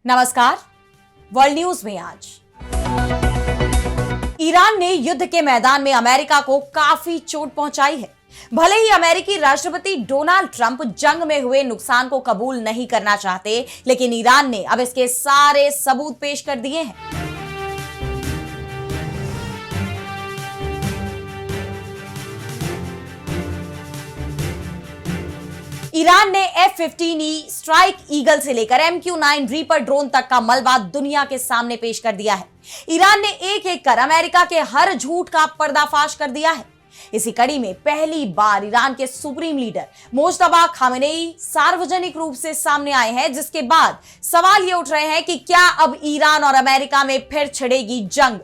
नमस्कार। World news में आज ईरान ने युद्ध के मैदान में अमेरिका को काफी चोट पहुंचाई है। भले ही अमेरिकी राष्ट्रपति डोनाल्ड ट्रंप जंग में हुए नुकसान को कबूल नहीं करना चाहते, लेकिन ईरान ने अब इसके सारे सबूत पेश कर दिए हैं। ईरान ने F-15E स्ट्राइक ईगल से लेकर MQ-9 रीपर ड्रोन तक का मलबा दुनिया के सामने पेश कर दिया है। ईरान ने एक एक कर अमेरिका के हर झूठ का पर्दाफाश कर दिया है। इसी कड़ी में पहली बार ईरान के सुप्रीम लीडर मोज्तबा खामेनेई सार्वजनिक रूप से सामने आए हैं, जिसके बाद सवाल ये उठ रहे हैं कि क्या अब ईरान और अमेरिका में फिर छिड़ेगी जंग।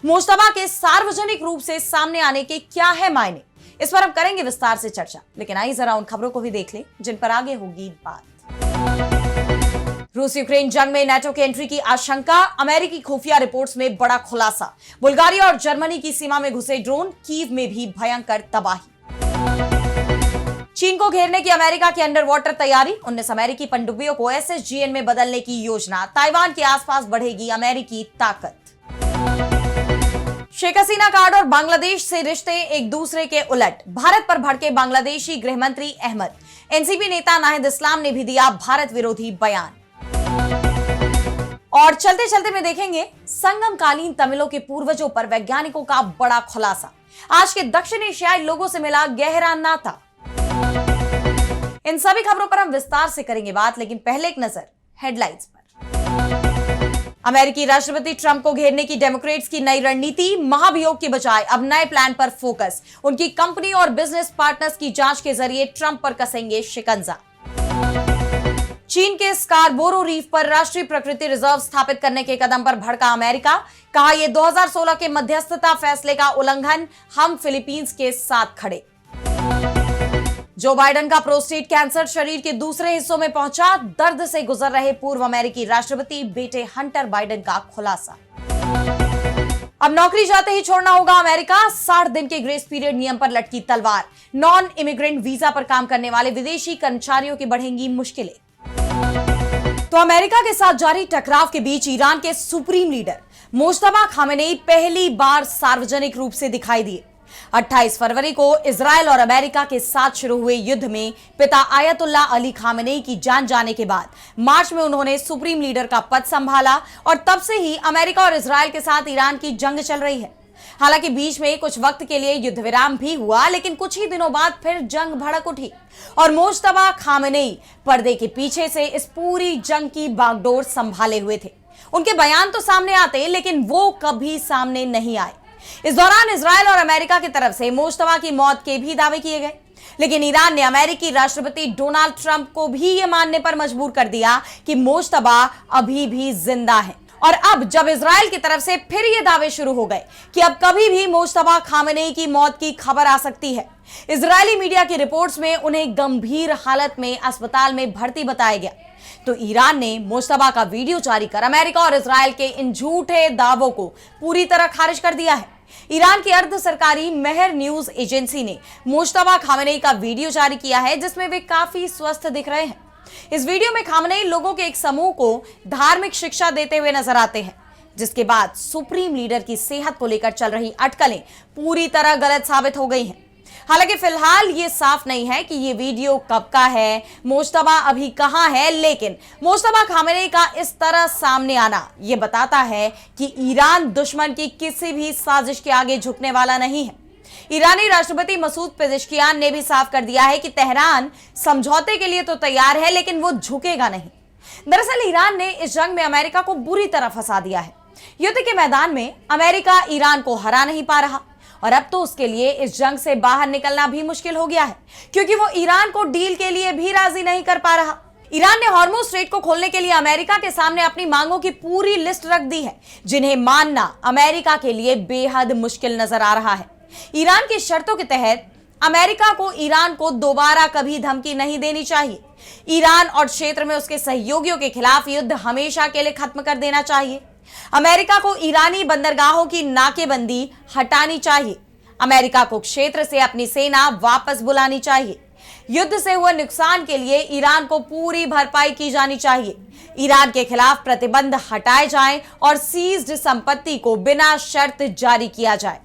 मोज्तबा के सार्वजनिक रूप से सामने आने के क्या है मायने, इस पर हम करेंगे विस्तार से चर्चा। लेकिन आइए जरा उन खबरों को भी देख लें जिन पर आगे होगी बात। रूस यूक्रेन जंग में नाटो की एंट्री की आशंका, अमेरिकी खुफिया रिपोर्ट्स में बड़ा खुलासा, बुल्गारिया और जर्मनी की सीमा में घुसे ड्रोन, कीव में भी भयंकर तबाही। चीन को घेरने की अमेरिका की अंडर वाटर तैयारी, 19 अमेरिकी पनडुब्बियों को SSGN में बदलने की योजना, ताइवान के आसपास बढ़ेगी अमेरिकी ताकत। शेख हसीना कार्ड और बांग्लादेश से रिश्ते एक दूसरे के उलट, भारत पर भड़के बांग्लादेशी गृहमंत्री अहमद। एनसीपी नेता नाहिद इस्लाम ने भी दिया भारत विरोधी बयान। और चलते चलते में देखेंगे संगमकालीन तमिलों के पूर्वजों पर वैज्ञानिकों का बड़ा खुलासा, आज के दक्षिण एशियाई लोगों से मिला गहरा नाता। इन सभी खबरों पर हम विस्तार से करेंगे बात, लेकिन पहले एक नजर हेडलाइंस पर। अमेरिकी राष्ट्रपति ट्रंप को घेरने की डेमोक्रेट्स की नई रणनीति, महाभियोग की बजाय अब नए प्लान पर फोकस, उनकी कंपनी और बिजनेस पार्टनर्स की जांच के जरिए ट्रंप पर कसेंगे शिकंजा। चीन के स्कारबोरो रीफ पर राष्ट्रीय प्रकृति रिजर्व स्थापित करने के कदम पर भड़का अमेरिका, कहा यह 2016 के मध्यस्थता फैसले का उल्लंघन, हम फिलीपींस के साथ खड़े। जो बाइडेन का प्रोस्टेट कैंसर शरीर के दूसरे हिस्सों में पहुंचा, दर्द से गुजर रहे पूर्व अमेरिकी राष्ट्रपति बेटे हंटर बाइडेन का खुलासा। अब नौकरी जाते ही छोड़ना होगा अमेरिका, 60 दिन के ग्रेस पीरियड नियम पर लटकी तलवार, नॉन इमिग्रेंट वीजा पर काम करने वाले विदेशी कर्मचारियों की बढ़ेंगी मुश्किलें। तो अमेरिका के साथ जारी टकराव के बीच ईरान के सुप्रीम लीडर मोज्तबा खामेनेई पहली बार सार्वजनिक रूप से दिखाई दिए। 28 फरवरी को इजराइल और अमेरिका के साथ शुरू हुए युद्ध में पिता आयतुल्ला अली खामेनेई की जान जाने के बाद मार्च में उन्होंने सुप्रीम लीडर का पद संभाला और तब से ही अमेरिका और इजराइल के साथ ईरान की जंग चल रही है। हालांकि बीच में कुछ वक्त के लिए युद्ध विराम भी हुआ, लेकिन कुछ ही दिनों बाद फिर जंग भड़क उठी और मोज्तबा खामेनेई पर्दे के पीछे से इस पूरी जंग की बागडोर संभाले हुए थे। उनके बयान तो सामने आते, लेकिन वो कभी सामने नहीं आए। इस दौरान इजराइल और अमेरिका की तरफ से मोज्तबा की मौत के भी दावे किए गए, लेकिन ईरान ने अमेरिकी राष्ट्रपति डोनाल्ड ट्रंप को भी यह मानने पर मजबूर कर दिया कि मोज्तबा अभी भी जिंदा है। और अब जब इजराइल की तरफ से फिर ये दावे शुरू हो गए कि अब कभी भी मोज्तबा खामेनेई की मौत की खबर आ सकती है। इजरायली मीडिया की रिपोर्ट्स में उन्हें गंभीर हालत में अस्पताल में भर्ती बताया गया, तो ईरान ने मोज्तबा का वीडियो जारी कर अमेरिका और इजराइल के इन झूठे दावों को पूरी तरह खारिज कर दिया है। ईरान की अर्ध सरकारी मेहर न्यूज एजेंसी ने मोज्तबा खामेनेई का वीडियो जारी किया है, जिसमें वे काफी स्वस्थ दिख रहे हैं। इस वीडियो में खामेनेई लोगों के एक समूह को धार्मिक शिक्षा देते हुए नजर आते हैं, जिसके बाद सुप्रीम लीडर की सेहत को लेकर चल रही अटकलें पूरी तरह गलत साबित हो गई हैं। हालांकि फिलहाल ये साफ नहीं है कि ये वीडियो कब का है, मोज्तबा अभी कहां है, लेकिन मोज्तबा खामेनेई का इस तरह सामने आना ये बताता है कि ईरान दुश्मन की किसी भी साजिश के आगे झुकने वाला नहीं है। ईरानी राष्ट्रपति मसूद पेजेश्कियान ने भी साफ कर दिया है कि तेहरान समझौते के लिए तो तैयार है, लेकिन वो झुकेगा नहीं। दरअसल ईरान ने इस जंग में अमेरिका को बुरी तरह फंसा दिया है। युद्ध के मैदान में अमेरिका ईरान को हरा नहीं पा रहा और अब तो उसके लिए इस जंग से बाहर निकलना भी मुश्किल हो गया है, क्योंकि वो ईरान को डील के लिए भी राजी नहीं कर पा रहा। ईरान ने हॉर्मुज स्ट्रेट को खोलने के लिए अमेरिका के सामने अपनी मांगों की पूरी लिस्ट रख दी है, जिन्हें मानना अमेरिका के लिए बेहद मुश्किल नजर आ रहा है। ईरान की शर्तों के तहत अमेरिका को ईरान को दोबारा कभी धमकी नहीं देनी चाहिए। ईरान और क्षेत्र में उसके सहयोगियों के खिलाफ युद्ध हमेशा के लिए खत्म कर देना चाहिए। अमेरिका को ईरानी बंदरगाहों की नाकेबंदी हटानी चाहिए। अमेरिका को क्षेत्र से अपनी सेना वापस बुलानी चाहिए। युद्ध से हुए नुकसान के लिए ईरान को पूरी भरपाई की जानी चाहिए। ईरान के खिलाफ प्रतिबंध हटाए जाएं और सीज्ड संपत्ति को बिना शर्त जारी किया जाए।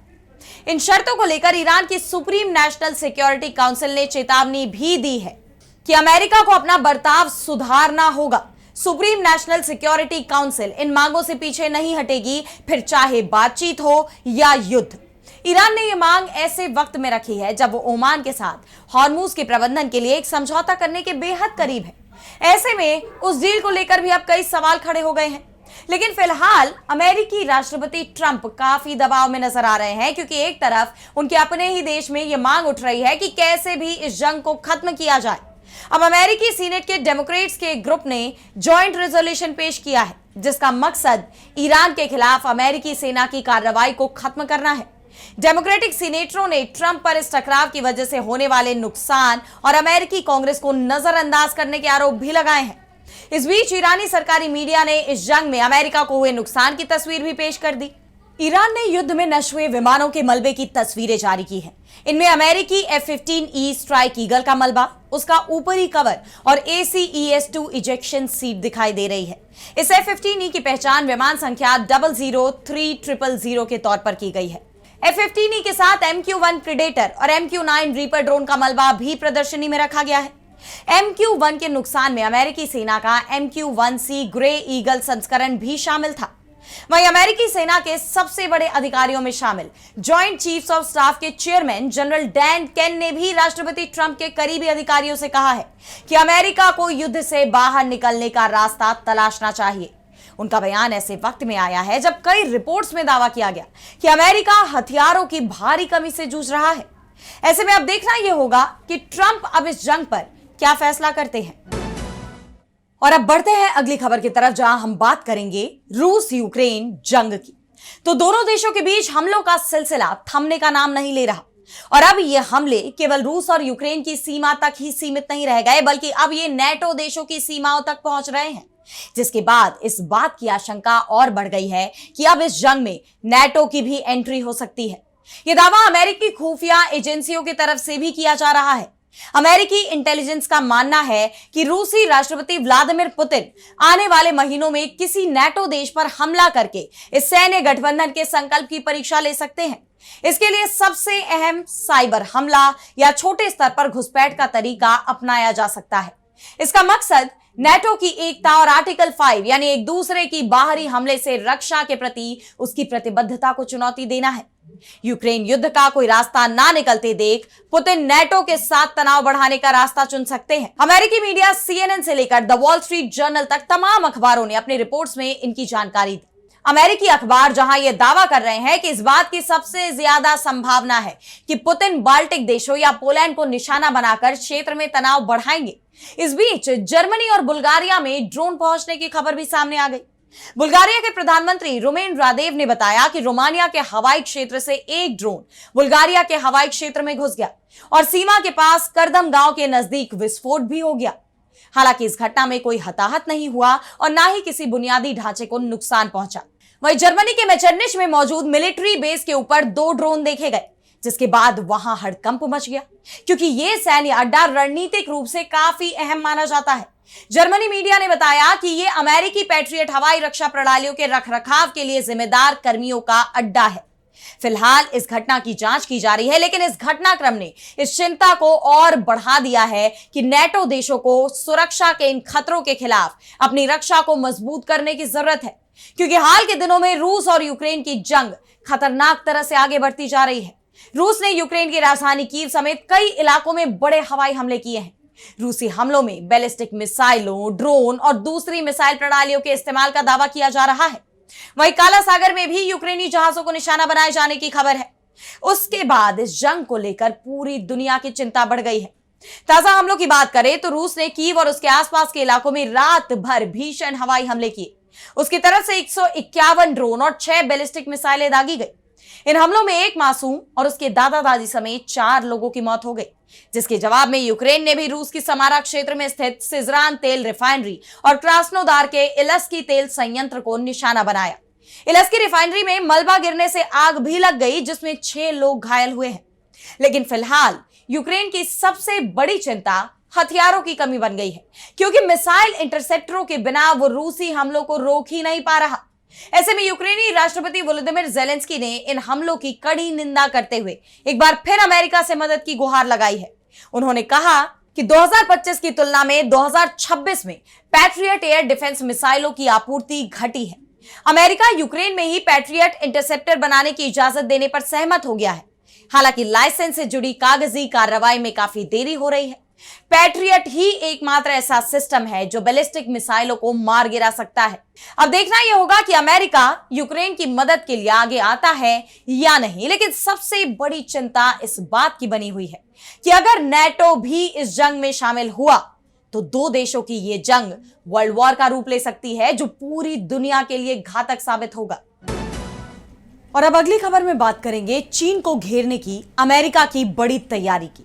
इन शर्तों को लेकर ईरान की सुप्रीम नेशनल सिक्योरिटी काउंसिल ने चेतावनी भी दी है कि अमेरिका को अपना बर्ताव सुधारना होगा। सुप्रीम नेशनल सिक्योरिटी काउंसिल इन मांगों से पीछे नहीं हटेगी, फिर चाहे बातचीत हो या युद्ध। ईरान ने यह मांग ऐसे वक्त में रखी है जब वो ओमान के साथ हॉर्मूज के प्रबंधन के लिए एक समझौता करने के बेहद करीब है। ऐसे में उस डील को लेकर भी अब कई सवाल खड़े हो गए हैं। लेकिन फिलहाल अमेरिकी राष्ट्रपति ट्रंप काफी दबाव में नजर आ रहे हैं, क्योंकि एक तरफ उनके अपने ही देश में यह मांग उठ रही है कि कैसे भी इस जंग को खत्म किया जाए। अब अमेरिकी सीनेट के डेमोक्रेट्स के ग्रुप ने जॉइंट रेजोल्यूशन पेश किया है, जिसका मकसद ईरान के खिलाफ अमेरिकी सेना की कार्रवाई को खत्म करना है। डेमोक्रेटिक सीनेटरों ने ट्रंप पर इस टकराव की वजह से होने वाले नुकसान और अमेरिकी कांग्रेस को नजरअंदाज करने के आरोप भी लगाए हैं। इस बीच ईरानी सरकारी मीडिया ने इस जंग में अमेरिका को हुए नुकसान की तस्वीर भी पेश कर दी। ईरान ने युद्ध में नष्ट हुए विमानों के मलबे की तस्वीरें जारी की हैं। इनमें अमेरिकी F-15E स्ट्राइक ईगल का मलबा, उसका ऊपरी कवर और ACES-2 इजेक्शन सीट दिखाई दे रही है। इस F-15E की पहचान विमान संख्या 003000 के तौर पर की गई है। F-15E के साथ MQ-1 प्रीडेटर और MQ-9 रीपर ड्रोन का मलबा भी प्रदर्शनी में रखा गया है। MQ-1 के नुकसान में अमेरिकी सेना का MQ-1C ग्रे ईगल संस्करण भी शामिल था। वहीं अमेरिकी सेना के सबसे बड़े अधिकारियों में शामिल जॉइंट चीफ्स ऑफ स्टाफ के चेयरमैन जनरल डैन केन ने भी राष्ट्रपति ट्रंप के करीबी अधिकारियों से कहा है कि अमेरिका को युद्ध से बाहर निकलने का रास्ता तलाशना चाहिए। उनका बयान ऐसे वक्त में आया है जब कई रिपोर्ट्स में दावा किया गया कि अमेरिका हथियारों की भारी कमी से जूझ रहा है। ऐसे में अब देखना यह होगा कि ट्रंप अब इस जंग पर क्या फैसला करते हैं। और अब बढ़ते हैं अगली खबर की तरफ, जहां हम बात करेंगे रूस यूक्रेन जंग की। तो दोनों देशों के बीच हमलों का सिलसिला थमने का नाम नहीं ले रहा, और अब ये हमले केवल रूस और यूक्रेन की सीमा तक ही सीमित नहीं रह गए, बल्कि अब ये नेटो देशों की सीमाओं तक पहुंच रहे हैं। जिसके बाद इस बात की आशंका और बढ़ गई है कि अब इस जंग में नेटो की भी एंट्री हो सकती है। यह दावा अमेरिकी खुफिया एजेंसियों की तरफ से भी किया जा रहा है। अमेरिकी इंटेलिजेंस का मानना है कि रूसी राष्ट्रपति व्लादिमीर पुतिन आने वाले महीनों में किसी नेटो देश पर हमला करके इस सैन्य गठबंधन के संकल्प की परीक्षा ले सकते हैं। इसके लिए सबसे अहम साइबर हमला या छोटे स्तर पर घुसपैठ का तरीका अपनाया जा सकता है। इसका मकसद नेटो की एकता और आर्टिकल 5 यानी एक दूसरे की बाहरी हमले से रक्षा के प्रति उसकी प्रतिबद्धता को चुनौती देना है। यूक्रेन युद्ध का कोई रास्ता ना निकलते देख पुतिन नेटो के साथ तनाव बढ़ाने का रास्ता चुन सकते हैं। अमेरिकी मीडिया CNN से लेकर द वॉल स्ट्रीट जर्नल तक तमाम अखबारों ने अपनी रिपोर्ट्स में इनकी जानकारी दी। अमेरिकी अखबार जहां यह दावा कर रहे हैं कि इस बात की सबसे ज्यादा संभावना है कि पुतिन बाल्टिक देशों या पोलैंड को निशाना बनाकर क्षेत्र में तनाव बढ़ाएंगे। इस बीच जर्मनी और बुल्गारिया में ड्रोन पहुंचने की खबर भी सामने आ गई। बुल्गारिया के प्रधानमंत्री रुमेन रादेव ने बताया कि रोमानिया के हवाई क्षेत्र से एक ड्रोन बुल्गारिया के हवाई क्षेत्र में घुस गया और सीमा के पास करदम गांव के नजदीक विस्फोट भी हो गया। हालांकि इस घटना में कोई हताहत नहीं हुआ और ना ही किसी बुनियादी ढांचे को नुकसान पहुंचा। वहीं जर्मनी के मेचर्निच में मौजूद मिलिट्री बेस के ऊपर 2 ड्रोन देखे गए, जिसके बाद वहां हड़कंप मच गया, क्योंकि यह सैन्य अड्डा रणनीतिक रूप से काफी अहम माना जाता है। जर्मनी मीडिया ने बताया कि यह अमेरिकी पैट्रियट हवाई रक्षा प्रणालियों के रखरखाव के लिए जिम्मेदार कर्मियों का अड्डा है। फिलहाल इस घटना की जांच की जा रही है, लेकिन इस घटनाक्रम ने इस चिंता को और बढ़ा दिया है कि नेटो देशों को सुरक्षा के इन खतरों के खिलाफ अपनी रक्षा को मजबूत करने की जरूरत है, क्योंकि हाल के दिनों में रूस और यूक्रेन की जंग खतरनाक तरह से आगे बढ़ती जा रही है। रूस ने यूक्रेन की राजधानी कीव समेत कई इलाकों में बड़े हवाई हमले किए हैं। रूसी हमलों में बैलिस्टिक मिसाइलों, ड्रोन और दूसरी मिसाइल प्रणालियों के इस्तेमाल का दावा किया जा रहा है। वहीं काला सागर में भी यूक्रेनी जहाजों को निशाना बनाए जाने की खबर है। उसके बाद इस जंग को लेकर पूरी दुनिया की चिंता बढ़ गई है। ताजा हमलों की बात करें तो रूस ने कीव और उसके आसपास के इलाकों में रात भर भीषण हवाई हमले किए। उसकी तरफ से 151 ड्रोन और 6 बैलिस्टिक मिसाइलें दागी गई। इन हमलों में एक मासूम और उसके दादा दादी समेत 4 लोगों की मौत हो गई, जिसके जवाब में यूक्रेन ने भी रूस की समारा क्षेत्र में स्थित सिजरान तेल रिफाइनरी और क्रास्नोदार के इलस्की तेल संयंत्र को निशाना बनाया। इलस्की रिफाइनरी में मलबा गिरने से आग भी लग गई, जिसमें 6 लोग घायल हुए हैं। लेकिन फिलहाल यूक्रेन की सबसे बड़ी चिंता हथियारों की कमी बन गई है, क्योंकि मिसाइल इंटरसेप्टरों के बिना वो रूसी हमलों को रोक ही नहीं पा रहा। ऐसे में यूक्रेनी राष्ट्रपति वोलोदिमीर ज़ेलेंस्की ने इन हमलों की कड़ी निंदा करते हुए एक बार फिर अमेरिका से मदद की गुहार लगाई है। उन्होंने कहा कि 2025 की तुलना में 2026 में पैट्रियट एयर डिफेंस मिसाइलों की आपूर्ति घटी है। अमेरिका यूक्रेन में ही पैट्रियट इंटरसेप्टर बनाने की इजाजत देने पर सहमत हो गया है। हालांकि लाइसेंस से जुड़ी कागजी कार्रवाई में काफी देरी हो रही है। पैट्रियट ही एकमात्र ऐसा सिस्टम है जो बैलिस्टिक मिसाइलों को मार गिरा सकता है। अब देखना यह होगा कि अमेरिका यूक्रेन की मदद के लिए आगे आता है या नहीं। लेकिन सबसे बड़ी चिंता इस बात की बनी हुई है कि अगर नेटो भी इस जंग में शामिल हुआ तो दो देशों की यह जंग वर्ल्ड वॉर का रूप ले सकती है, जो पूरी दुनिया के लिए घातक साबित होगा। और अब अगली खबर में बात करेंगे चीन को घेरने की अमेरिका की बड़ी तैयारी की।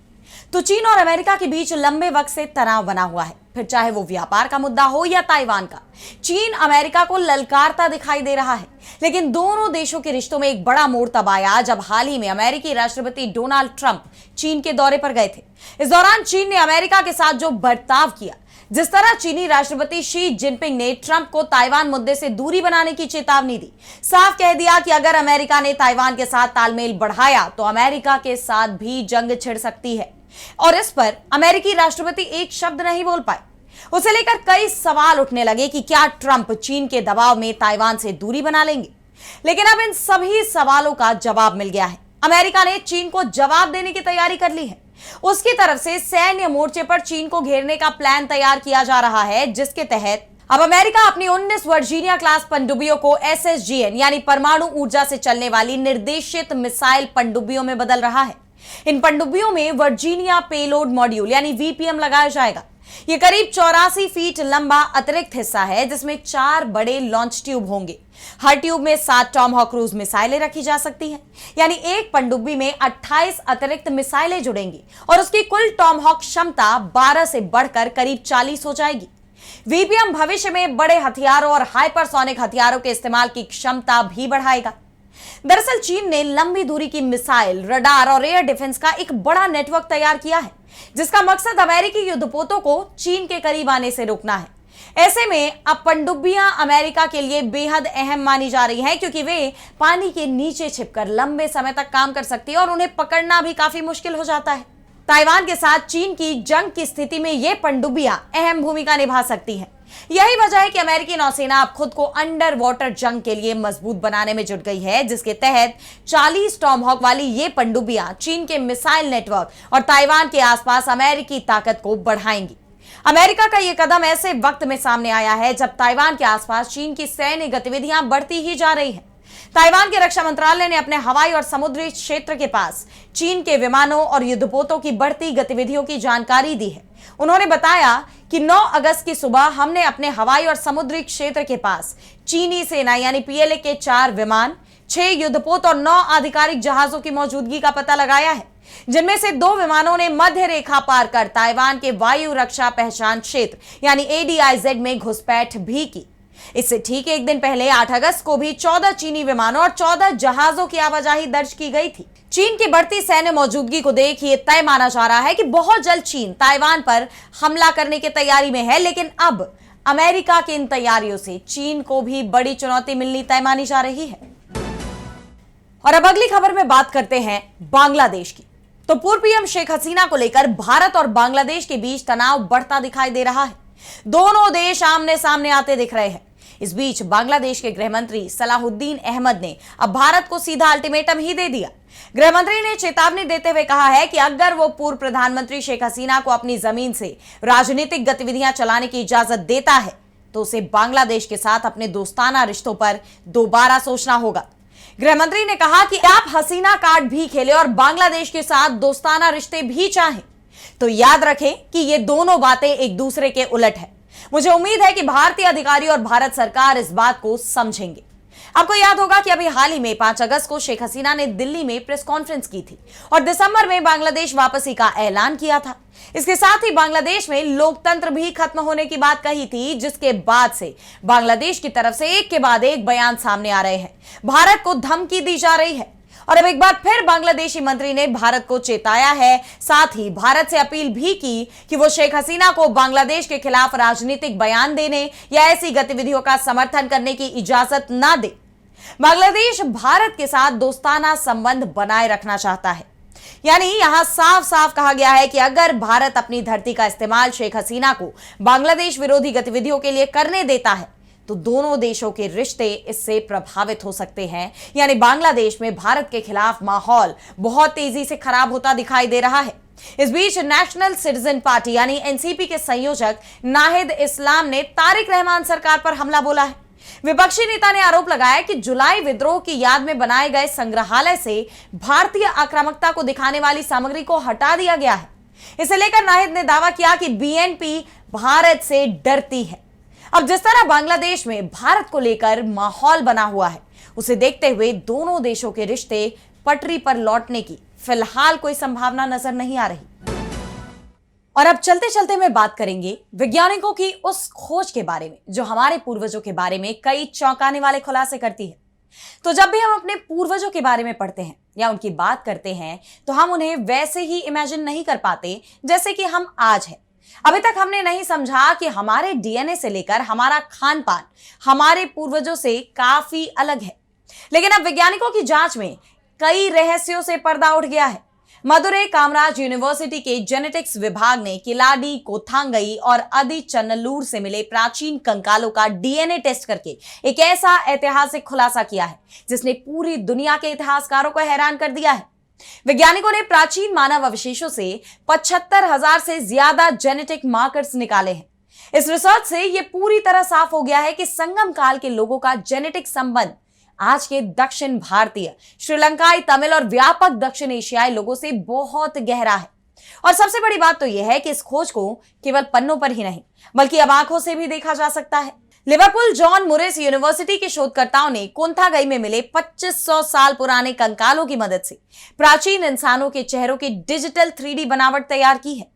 तो चीन और अमेरिका के बीच लंबे वक्त से तनाव बना हुआ है, फिर चाहे वो व्यापार का मुद्दा हो या ताइवान का। चीन अमेरिका को ललकारता दिखाई दे रहा है, लेकिन दोनों देशों के रिश्तों में एक बड़ा मोड़ तब आया जब हाल ही में अमेरिकी राष्ट्रपति डोनाल्ड ट्रंप चीन के दौरे पर गए थे। इस दौरान चीन ने अमेरिका के साथ जो बर्ताव किया, जिस तरह चीनी राष्ट्रपति शी जिनपिंग ने ट्रंप को ताइवान मुद्दे से दूरी बनाने की चेतावनी दी, साफ कह दिया कि अगर अमेरिका ने ताइवान के साथ तालमेल बढ़ाया तो अमेरिका के साथ भी जंग छिड़ सकती है। और इस पर अमेरिकी राष्ट्रपति एक शब्द नहीं बोल पाए। उसे लेकर कई सवाल उठने लगे कि क्या ट्रंप चीन के दबाव में ताइवान से दूरी बना लेंगे। लेकिन अब इन सभी सवालों का जवाब मिल गया है। अमेरिका ने चीन को जवाब देने की तैयारी कर ली है। उसकी तरफ से सैन्य मोर्चे पर चीन को घेरने का प्लान तैयार किया जा रहा है, जिसके तहत अब अमेरिका अपनी 19 वर्जीनिया क्लास पनडुब्बियों को SSGN यानी परमाणु ऊर्जा से चलने वाली निर्देशित मिसाइल पनडुब्बियों में बदल रहा है। इन पनडुब्बियों में वर्जीनिया पेलोड मॉड्यूल यानी VPM लगाया जाएगा। यह करीब 84 फीट लंबा अतिरिक्त हिस्सा है, जिसमें 4 बड़े लॉन्च ट्यूब होंगे। हर ट्यूब में 7 टॉमहॉक क्रूज मिसाइलें रखी जा सकती हैं, यानी एक पनडुब्बी में 28 अतिरिक्त मिसाइलें जुड़ेंगी और उसकी कुल टॉमहॉक क्षमता 12 से बढ़कर करीब 40 हो जाएगी। VPM भविष्य में बड़े हथियारों और हाइपरसोनिक हथियारों के इस्तेमाल की क्षमता भी बढ़ाएगा। दरअसल चीन ने लंबी दूरी की मिसाइल, रडार और एयर डिफेंस का एक बड़ा नेटवर्क तैयार किया है, जिसका मकसद अमेरिकी युद्धपोतों को चीन के करीब आने से रोकना है। ऐसे में अब पनडुब्बियां अमेरिका के लिए बेहद अहम मानी जा रही हैं, क्योंकि वे पानी के नीचे छिपकर लंबे समय तक काम कर सकती है और उन्हें पकड़ना भी काफी मुश्किल हो जाता है। ताइवान के साथ चीन की जंग की स्थिति में ये पनडुब्बियां अहम भूमिका निभा सकती हैं। यही वजह है कि अमेरिकी नौसेना अब खुद को अंडर वाटर जंग के लिए मजबूत बनाने में जुट गई है, जिसके तहत 40 टॉमहॉक वाली ये पनडुब्बियां चीन के मिसाइल नेटवर्क और ताइवान के आसपास अमेरिकी ताकत को बढ़ाएंगी। अमेरिका का यह कदम ऐसे वक्त में सामने आया है जब ताइवान के आसपास चीन की सैन्य गतिविधियां बढ़ती ही जा रही हैं। ताइवान के रक्षा मंत्रालय ने अपने हवाई और समुद्री क्षेत्र के पास चीन के विमानों और युद्धपोतों की बढ़ती गतिविधियों की जानकारी दी है। उन्होंने बताया कि 9 अगस्त की सुबह हमने अपने हवाई और समुद्री क्षेत्र के पास चीनी सेना यानी PLA के 4 विमान, 6 युद्धपोत और 9 आधिकारिक जहाजों की मौजूदगी का पता लगाया है, जिनमें से 2 विमानों ने मध्य रेखा पार कर ताइवान के वायु रक्षा पहचान क्षेत्र यानी ADIZ में घुसपैठ भी की। इससे ठीक एक दिन पहले 8 अगस्त को भी 14 चीनी विमानों और 14 जहाजों की आवाजाही दर्ज की गई थी। चीन की बढ़ती सैन्य मौजूदगी को देख ये तय माना जा रहा है कि बहुत जल्द चीन ताइवान पर हमला करने की तैयारी में है। लेकिन अब अमेरिका की इन तैयारियों से चीन को भी बड़ी चुनौती मिलनी तय मानी जा रही है। और अब अगली खबर में बात करते हैं बांग्लादेश की। तो पूर्व PM शेख हसीना को लेकर भारत और बांग्लादेश के बीच तनाव बढ़ता दिखाई दे रहा है। दोनों देश आमने सामने आते दिख रहे हैं। इस बीच बांग्लादेश के गृहमंत्री सलाहुद्दीन अहमद ने अब भारत को सीधा अल्टीमेटम ही दे दिया। गृहमंत्री ने चेतावनी देते हुए कहा है कि अगर वो पूर्व प्रधानमंत्री शेख हसीना को अपनी जमीन से राजनीतिक गतिविधियां चलाने की इजाजत देता है तो उसे बांग्लादेश के साथ अपने दोस्ताना रिश्तों पर दोबारा सोचना होगा। गृहमंत्री ने कहा कि आप हसीना कार्ड भी खेले और बांग्लादेश के साथ दोस्ताना रिश्ते भी चाहें तो याद रखें कि ये दोनों बातें एक दूसरे के उलट है। मुझे उम्मीद है कि भारतीय अधिकारी और भारत सरकार इस बात को समझेंगे। आपको याद होगा कि अभी हाल ही में 5 अगस्त को शेख हसीना ने दिल्ली में प्रेस कॉन्फ्रेंस की थी और दिसंबर में बांग्लादेश वापसी का ऐलान किया था। इसके साथ ही बांग्लादेश में लोकतंत्र भी खत्म होने की बात कही थी, जिसके बाद से बांग्लादेश की तरफ से एक के बाद एक बयान सामने आ रहे हैं। भारत को धमकी दी जा रही है और अब एक बार फिर बांग्लादेशी मंत्री ने भारत को चेताया है, साथ ही भारत से अपील भी की कि वो शेख हसीना को बांग्लादेश के खिलाफ राजनीतिक बयान देने या ऐसी गतिविधियों का समर्थन करने की इजाजत ना दे। बांग्लादेश भारत के साथ दोस्ताना संबंध बनाए रखना चाहता है। यानी यहां साफ साफ कहा गया है कि अगर भारत अपनी धरती का इस्तेमाल शेख हसीना को बांग्लादेश विरोधी गतिविधियों के लिए करने देता है तो दोनों देशों के रिश्ते इससे प्रभावित हो सकते हैं। यानी बांग्लादेश में भारत के खिलाफ माहौल बहुत तेजी से खराब होता दिखाई दे रहा है। इस बीच नेशनल सिटीजन पार्टी यानी एनसीपी के संयोजक नाहिद इस्लाम ने तारिक रहमान सरकार पर हमला बोला है। विपक्षी नेता ने आरोप लगाया कि जुलाई विद्रोह की याद में बनाए गए संग्रहालय से भारतीय आक्रामकता को दिखाने वाली सामग्री को हटा दिया गया है। इसे लेकर नाहिद ने दावा किया कि बीएनपी भारत से डरती है। अब जिस तरह बांग्लादेश में भारत को लेकर माहौल बना हुआ है, उसे देखते हुए दोनों देशों के रिश्ते पटरी पर लौटने की फिलहाल कोई संभावना नजर नहीं आ रही। और अब चलते चलते में बात करेंगे वैज्ञानिकों की उस खोज के बारे में जो हमारे पूर्वजों के बारे में कई चौंकाने वाले खुलासे करती है। तो जब भी हम अपने पूर्वजों के बारे में पढ़ते हैं या उनकी बात करते हैं तो हम उन्हें वैसे ही इमेजिन नहीं कर पाते जैसे कि हम आज हैं। अभी तक हमने नहीं समझा कि हमारे डीएनए से लेकर हमारा खान पान हमारे पूर्वजों से काफी अलग है। लेकिन अब वैज्ञानिकों की जांच में कई रहस्यों से पर्दा उठ गया है। मदुरै कामराज यूनिवर्सिटी के जेनेटिक्स विभाग ने किलाडी, कोथांगई और आदिचन्नलूर से मिले प्राचीन कंकालों का डीएनए टेस्ट करके एक ऐसा ऐतिहासिक खुलासा किया है जिसने पूरी दुनिया के इतिहासकारों को हैरान कर दिया है। वैज्ञानिकों ने प्राचीन मानव अवशेषों से 75,000 से ज्यादा जेनेटिक मार्कर्स निकाले हैं। इस रिसर्च से यह पूरी तरह साफ हो गया है कि संगम काल के लोगों का जेनेटिक संबंध आज के दक्षिण भारतीय, श्रीलंकाई, तमिल और व्यापक दक्षिण एशियाई लोगों से बहुत गहरा है। और सबसे बड़ी बात तो यह है कि इस खोज को केवल पन्नों पर ही नहीं बल्कि अब आंखों से भी देखा जा सकता है। लिवरपूल जॉन मुरिस यूनिवर्सिटी के शोधकर्ताओं ने कोंथागई में मिले 2500 साल पुराने कंकालों की मदद से प्राचीन इंसानों के चेहरों की डिजिटल 3D बनावट तैयार की है।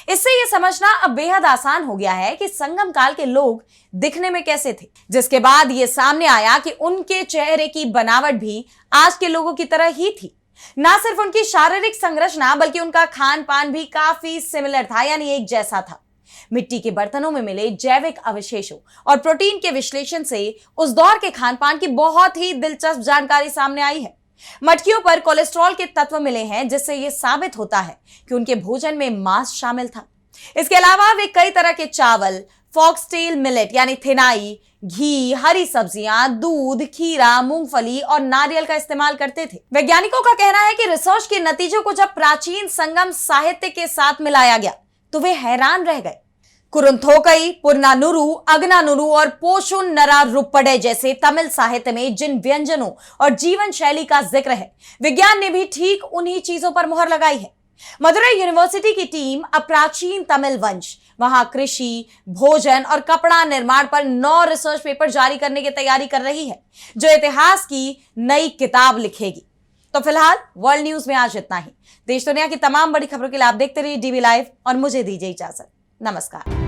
इससे यह समझना अब बेहद आसान हो गया है कि संगम काल के लोग दिखने में कैसे थे, जिसके बाद यह सामने आया कि उनके चेहरे की बनावट भी आज के लोगों की तरह ही थी। ना सिर्फ उनकी शारीरिक संरचना बल्कि उनका खान पान भी काफी सिमिलर था, यानी एक जैसा था। मिट्टी के बर्तनों में मिले जैविक अवशेषों और प्रोटीन के विश्लेषण से उस दौर के खान पान की बहुत ही दिलचस्प जानकारी सामने आई है। मटकियों पर कोलेस्ट्रॉल के तत्व मिले हैं जिससे यह साबित होता है कि उनके भोजन में मांस शामिल था। इसके अलावा वे कई तरह के चावल, फॉक्सटेल मिलेट यानी थिनाई, घी, हरी सब्जियां, दूध, खीरा, मूंगफली और नारियल का इस्तेमाल करते थे। वैज्ञानिकों का कहना है कि रिसर्च के नतीजों को जब प्राचीन संगम साहित्य के साथ मिलाया गया तो वे हैरान रह गए। कुरुंथोकई, पुरनानुरु, अगनानुरु और पोशुन नरा रुप्पड़े जैसे तमिल साहित्य में जिन व्यंजनों और जीवन शैली का जिक्र है, विज्ञान ने भी ठीक उन्हीं चीजों पर मुहर लगाई है। मदुरै यूनिवर्सिटी की टीम अब प्राचीन तमिल वंश, वहां कृषि, भोजन और कपड़ा निर्माण पर 9 रिसर्च पेपर जारी करने की तैयारी कर रही है, जो इतिहास की नई किताब लिखेगी। तो फिलहाल वर्ल्ड न्यूज में आज इतना ही। देश दुनिया की तमाम बड़ी खबरों के लिए आप देखते रहिए डीवी लाइव और मुझे दीजिए इजाजत। नमस्कार।